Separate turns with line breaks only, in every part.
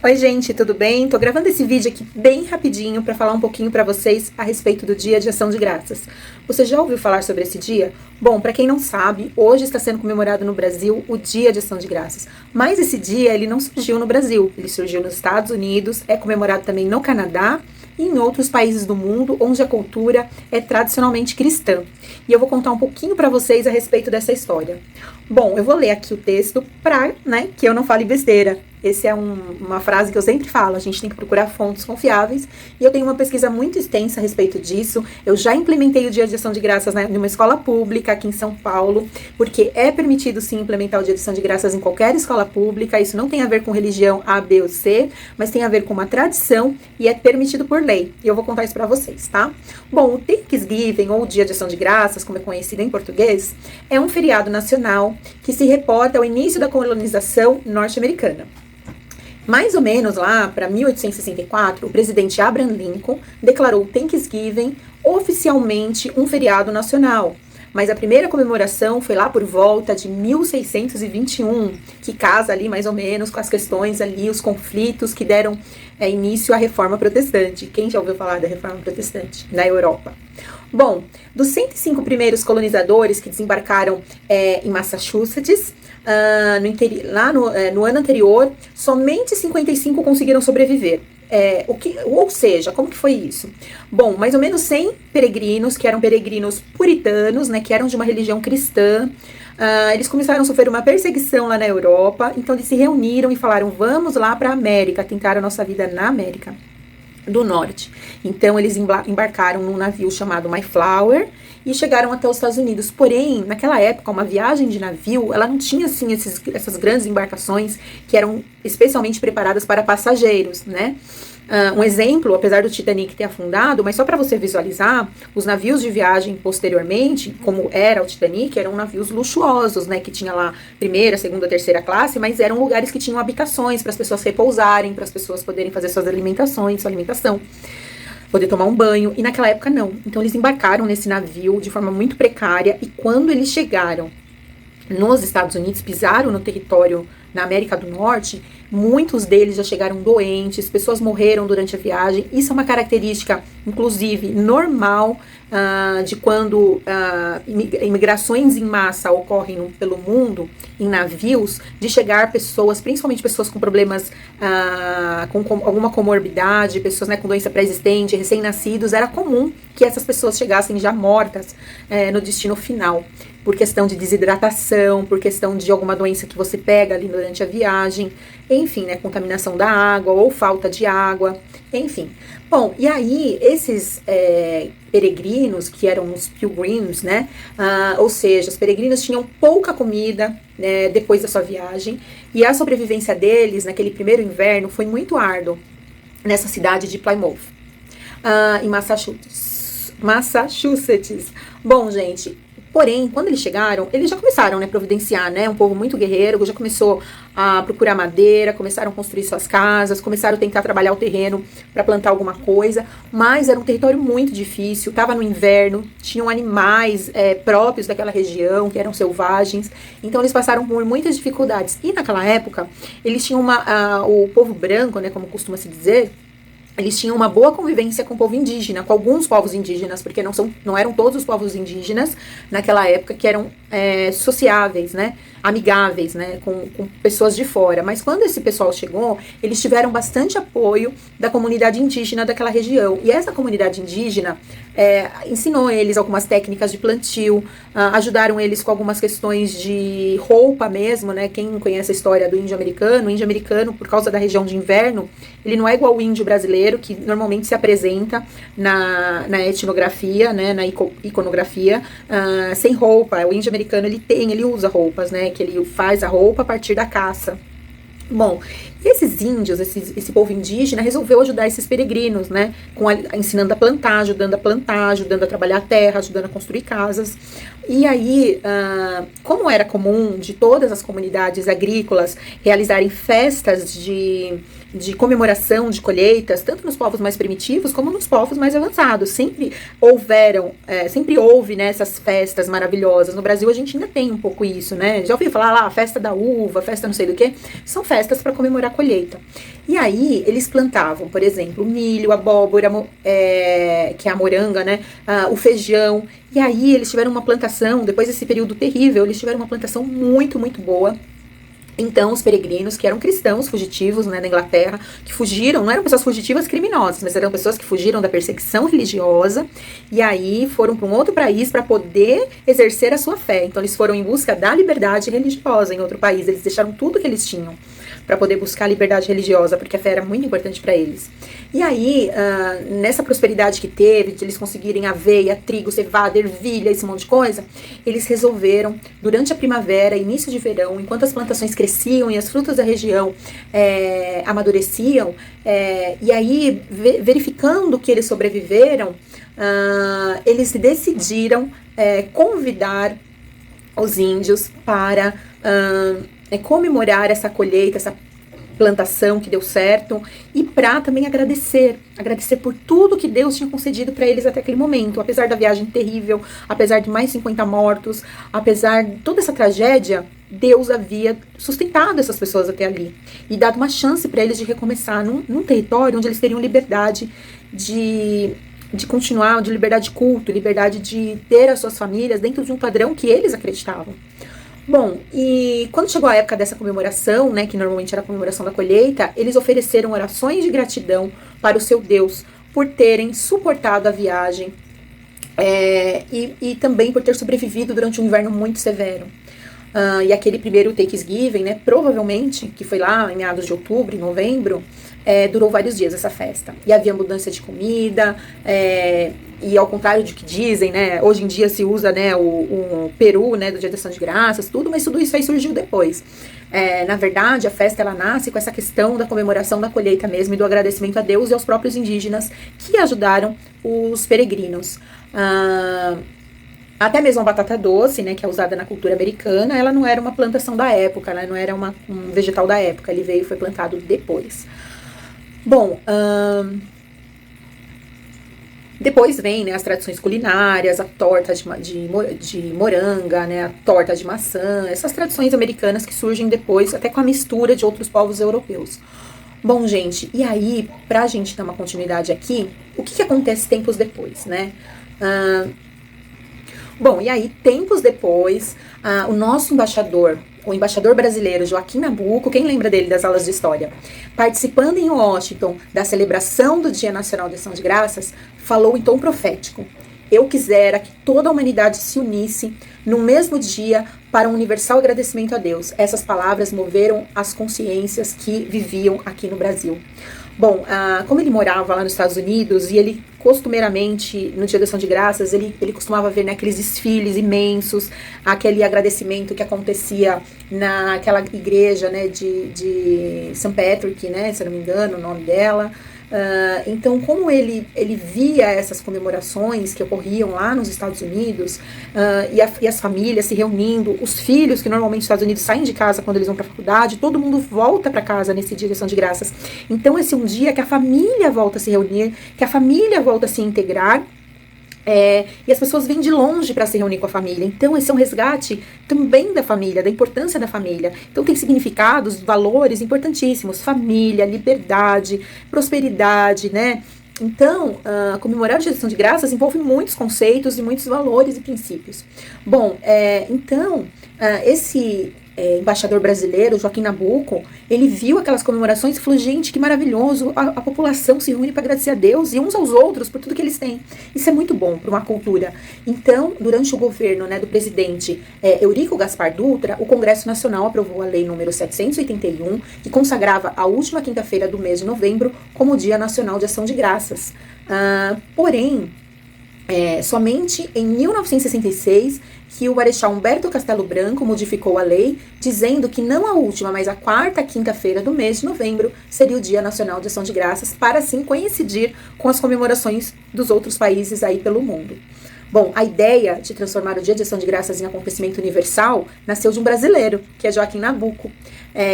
Oi gente, tudo bem? Tô gravando esse vídeo aqui bem rapidinho para falar um pouquinho para vocês a respeito do Dia de Ação de Graças. Você já ouviu falar sobre esse dia? Bom, para quem não sabe, hoje está sendo comemorado no Brasil o Dia de Ação de Graças. Mas esse dia ele não surgiu no Brasil, ele surgiu nos Estados Unidos, é comemorado também no Canadá e em outros países do mundo onde a cultura é tradicionalmente cristã. E eu vou contar um pouquinho para vocês a respeito dessa história. Bom, eu vou ler aqui o texto para, que eu não fale besteira. Essa é uma frase que eu sempre falo, a gente tem que procurar fontes confiáveis, e eu tenho uma pesquisa muito extensa a respeito disso. Eu já implementei o Dia de Ação de Graças numa escola pública aqui em São Paulo, porque é permitido sim implementar o Dia de Ação de Graças em qualquer escola pública. Isso não tem a ver com religião A, B ou C, mas tem a ver com uma tradição e é permitido por lei. E eu vou contar isso para vocês, tá? Bom, o Thanksgiving, ou Dia de Ação de Graças, como é conhecido em português, é um feriado nacional que se reporta ao início da colonização norte-americana. Mais ou menos lá para 1864, o presidente Abraham Lincoln declarou o Thanksgiving oficialmente um feriado nacional. Mas a primeira comemoração foi lá por volta de 1621, que casa ali mais ou menos com as questões ali, os conflitos que deram início à Reforma Protestante. Quem já ouviu falar da Reforma Protestante na Europa? Bom, dos 105 primeiros colonizadores que desembarcaram em Massachusetts, no ano anterior, somente 55 conseguiram sobreviver. Ou seja, como que foi isso? Bom, mais ou menos 100 peregrinos, que eram peregrinos puritanos, que eram de uma religião cristã, eles começaram a sofrer uma perseguição lá na Europa, então eles se reuniram e falaram, vamos lá para a América, tentar a nossa vida na América do Norte. Então eles embarcaram num navio chamado Mayflower e chegaram até os Estados Unidos. Porém, naquela época, uma viagem de navio, ela não tinha assim essas grandes embarcações que eram especialmente preparadas para passageiros, né? Um exemplo, apesar do Titanic ter afundado, mas só para você visualizar, os navios de viagem posteriormente, como era o Titanic, eram navios luxuosos, que tinha lá primeira, segunda, terceira classe, mas eram lugares que tinham habitações para as pessoas repousarem, para as pessoas poderem fazer sua alimentação, poder tomar um banho, e naquela época não. Então eles embarcaram nesse navio de forma muito precária, e quando eles chegaram nos Estados Unidos, pisaram no território na América do Norte, muitos deles já chegaram doentes, pessoas morreram durante a viagem. Isso é uma característica, inclusive, normal de quando imigrações em massa ocorrem pelo mundo, em navios, de chegar pessoas, principalmente pessoas com problemas, com alguma comorbidade, pessoas com doença pré-existente, recém-nascidos. Era comum que essas pessoas chegassem já mortas no destino final, por questão de desidratação, por questão de alguma doença que você pega ali durante a viagem, enfim, contaminação da água ou falta de água, enfim. Bom, e aí esses peregrinos, que eram os pilgrims, ou seja, os peregrinos tinham pouca comida depois da sua viagem, e a sobrevivência deles naquele primeiro inverno foi muito árdua nessa cidade de Plymouth, em Massachusetts. Bom, gente, porém, quando eles chegaram, eles já começaram a providenciar, um povo muito guerreiro, já começou a procurar madeira, começaram a construir suas casas, começaram a tentar trabalhar o terreno para plantar alguma coisa, mas era um território muito difícil, estava no inverno, tinham animais próprios daquela região, que eram selvagens, então eles passaram por muitas dificuldades. E naquela época, eles tinham o povo branco, como costuma se dizer, eles tinham uma boa convivência com o povo indígena, com alguns povos indígenas, porque não eram todos os povos indígenas naquela época que eram sociáveis, amigáveis, com pessoas de fora. Mas quando esse pessoal chegou, eles tiveram bastante apoio da comunidade indígena daquela região. E essa comunidade indígena ensinou eles algumas técnicas de plantio, ajudaram eles com algumas questões de roupa mesmo, Quem conhece a história do índio americano, por causa da região de inverno, ele não é igual ao índio brasileiro, que normalmente se apresenta na etnografia, na iconografia, sem roupa. O índio americano, ele usa roupas, que ele faz a roupa a partir da caça. Bom, esses índios, esse povo indígena resolveu ajudar esses peregrinos, ensinando a plantar, ajudando a trabalhar a terra, ajudando a construir casas. E aí, como era comum de todas as comunidades agrícolas realizarem festas de comemoração de colheitas, tanto nos povos mais primitivos como nos povos mais avançados, sempre houve essas festas maravilhosas. No Brasil a gente ainda tem um pouco isso, Já ouviu falar lá, festa da uva, festa não sei do que? São festas para comemorar a colheita. E aí, eles plantavam, por exemplo, o milho, a abóbora, que é a moranga, né? O feijão. E aí, eles tiveram uma plantação, depois desse período terrível, eles tiveram uma plantação muito, muito boa. Então, os peregrinos, que eram cristãos fugitivos, né, da Inglaterra, que fugiram, não eram pessoas fugitivas criminosas, mas eram pessoas que fugiram da perseguição religiosa, e aí foram para um outro país para poder exercer a sua fé. Então, eles foram em busca da liberdade religiosa em outro país, eles deixaram tudo que eles tinham para poder buscar a liberdade religiosa, porque a fé era muito importante para eles. E aí, nessa prosperidade que teve, de eles conseguirem aveia, trigo, cevada, ervilha, esse monte de coisa, eles resolveram, durante a primavera, início de verão, enquanto as plantações cresciam e as frutas da região amadureciam, e aí, verificando que eles sobreviveram, eles decidiram convidar os índios para comemorar essa colheita, essa plantação que deu certo, e para também agradecer por tudo que Deus tinha concedido para eles até aquele momento, apesar da viagem terrível, apesar de mais 50 mortos, apesar de toda essa tragédia, Deus havia sustentado essas pessoas até ali e dado uma chance para eles de recomeçar num território onde eles teriam liberdade de continuar, de liberdade de culto, liberdade de ter as suas famílias dentro de um padrão que eles acreditavam. Bom, e quando chegou a época dessa comemoração, né, que normalmente era a comemoração da colheita, eles ofereceram orações de gratidão para o seu Deus por terem suportado a viagem e também por ter sobrevivido durante um inverno muito severo. E aquele primeiro Thanksgiving, né, provavelmente, que foi lá em meados de outubro, em novembro, durou vários dias essa festa. E havia abundância de comida, e ao contrário do que dizem, né, hoje em dia se usa, né, o peru, né, do Dia de Ação de Graças, tudo, mas tudo isso aí surgiu depois. Na verdade, a festa ela nasce com essa questão da comemoração da colheita mesmo e do agradecimento a Deus e aos próprios indígenas que ajudaram os peregrinos. Até mesmo a batata doce, né, que é usada na cultura americana, ela não era uma plantação da época, ela não era um vegetal da época, ele veio e foi plantado depois. Bom, depois vem, né, as tradições culinárias, a torta de moranga, né, a torta de maçã, essas tradições americanas que surgem depois, até com a mistura de outros povos europeus. Bom, gente, e aí, pra gente dar uma continuidade aqui, o que acontece tempos depois, né? Bom, e aí, tempos depois, o nosso embaixador, o embaixador brasileiro Joaquim Nabuco, quem lembra dele das aulas de história, participando em Washington da celebração do Dia Nacional de Ação de Graças, falou em tom profético: eu quisera que toda a humanidade se unisse no mesmo dia para um universal agradecimento a Deus. Essas palavras moveram as consciências que viviam aqui no Brasil. Bom, como ele morava lá nos Estados Unidos, e ele costumeiramente, no Dia da Ação de Graças, ele costumava ver, né, aqueles desfiles imensos, aquele agradecimento que acontecia naquela igreja, né, de St. Patrick, né, se eu não me engano, o nome dela. Então, como ele via essas comemorações que ocorriam lá nos Estados Unidos, e as famílias se reunindo, os filhos, que normalmente nos Estados Unidos saem de casa quando eles vão para a faculdade, todo mundo volta para casa nesse Dia de Ação de Graças. Então, esse é um dia que a família volta a se reunir, que a família volta a se integrar, e as pessoas vêm de longe para se reunir com a família. Então, esse é um resgate também da família, da importância da família. Então, tem significados, valores importantíssimos: família, liberdade, prosperidade, né? Então, comemorar a Dia de Ação de Graças envolve muitos conceitos e muitos valores e princípios. Bom, esse embaixador brasileiro, Joaquim Nabuco, ele viu aquelas comemorações e falou: gente, que maravilhoso, a população se reúne para agradecer a Deus e uns aos outros por tudo que eles têm. Isso é muito bom para uma cultura. Então, durante o governo, né, do presidente Eurico Gaspar Dutra, o Congresso Nacional aprovou a Lei número 781, que consagrava a última quinta-feira do mês de novembro como Dia Nacional de Ação de Graças. Porém, somente em 1966 que o Marechal Humberto Castelo Branco modificou a lei, dizendo que não a última, mas a quarta quinta-feira do mês de novembro seria o Dia Nacional de Ação de Graças, para assim coincidir com as comemorações dos outros países aí pelo mundo. Bom, a ideia de transformar o Dia de Ação de Graças em acontecimento universal nasceu de um brasileiro, que é Joaquim Nabuco.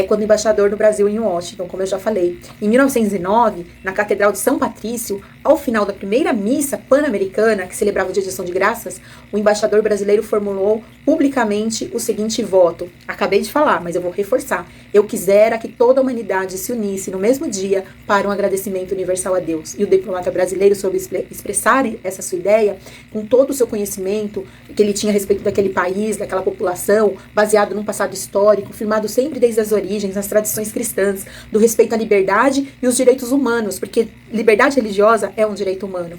quando embaixador no Brasil em Washington, como eu já falei. Em 1909, na Catedral de São Patrício, ao final da primeira missa pan-americana, que celebrava o Dia de Ação de Graças, o embaixador brasileiro formulou publicamente o seguinte voto. Acabei de falar, mas eu vou reforçar. Eu quisera que toda a humanidade se unisse no mesmo dia para um agradecimento universal a Deus. E o diplomata brasileiro soube expressar essa sua ideia com todo o seu conhecimento que ele tinha a respeito daquele país, daquela população, baseado num passado histórico, firmado sempre desde as origens, nas tradições cristãs, do respeito à liberdade e os direitos humanos, porque liberdade religiosa é um direito humano.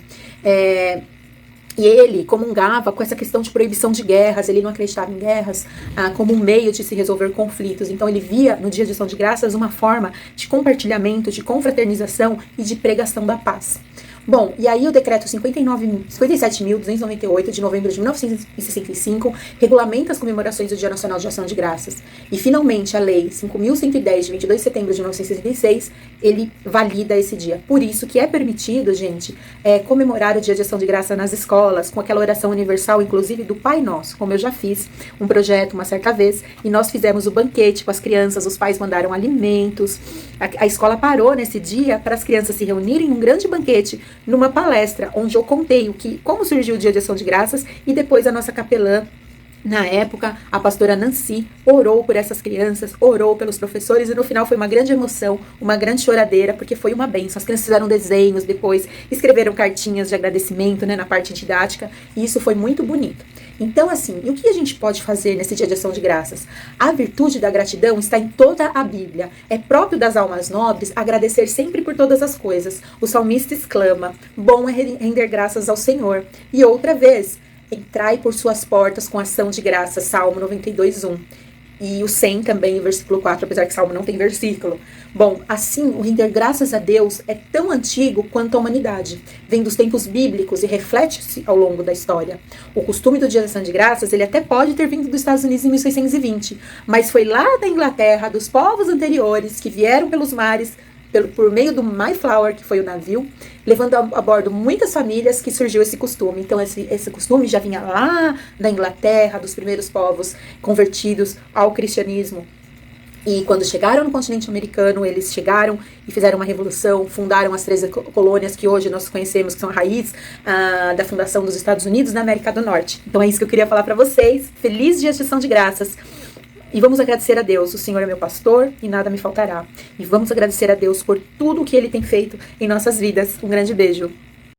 E ele comungava com essa questão de proibição de guerras, ele não acreditava em guerras como um meio de se resolver conflitos. Então ele via no Dia de Ação de Graças uma forma de compartilhamento, de confraternização e de pregação da paz. Bom, e aí o decreto 57.298 de novembro de 1965 regulamenta as comemorações do Dia Nacional de Ação de Graças. E finalmente a lei 5.110 de 22 de setembro de 1966, ele valida esse dia. Por isso que é permitido, gente, comemorar o Dia de Ação de Graça nas escolas, com aquela oração universal, inclusive do Pai Nosso, como eu já fiz um projeto uma certa vez, e nós fizemos o banquete com as crianças, os pais mandaram alimentos, a escola parou nesse dia para as crianças se reunirem num grande banquete, numa palestra, onde eu contei como surgiu o Dia de Ação de Graças, e depois a nossa capelã, na época, a pastora Nancy, orou por essas crianças, orou pelos professores, e no final foi uma grande emoção, uma grande choradeira, porque foi uma bênção. As crianças fizeram desenhos depois, escreveram cartinhas de agradecimento, na parte didática, e isso foi muito bonito. Então, assim, e o que a gente pode fazer nesse Dia de Ação de Graças? A virtude da gratidão está em toda a Bíblia. É próprio das almas nobres agradecer sempre por todas as coisas. O salmista exclama, bom é render graças ao Senhor. E outra vez, entrai por suas portas com ação de graças, Salmo 92:1. E o 100 também, versículo 4, apesar que Salmo não tem versículo. Bom, assim, o render graças a Deus é tão antigo quanto a humanidade. Vem dos tempos bíblicos e reflete-se ao longo da história. O costume do Dia de Ação de Graças, ele até pode ter vindo dos Estados Unidos em 1620, mas foi lá da Inglaterra, dos povos anteriores, que vieram pelos mares, por meio do Mayflower, que foi o navio, levando a bordo muitas famílias, que surgiu esse costume. Então esse costume já vinha lá da Inglaterra, dos primeiros povos convertidos ao cristianismo. E quando chegaram no continente americano, eles chegaram e fizeram uma revolução, fundaram as 13 colônias que hoje nós conhecemos, que são a raiz da fundação dos Estados Unidos na América do Norte. Então é isso que eu queria falar para vocês. Feliz Dia de Ação de Graças! E vamos agradecer a Deus, o Senhor é meu pastor e nada me faltará. E vamos agradecer a Deus por tudo o que Ele tem feito em nossas vidas. Um grande beijo.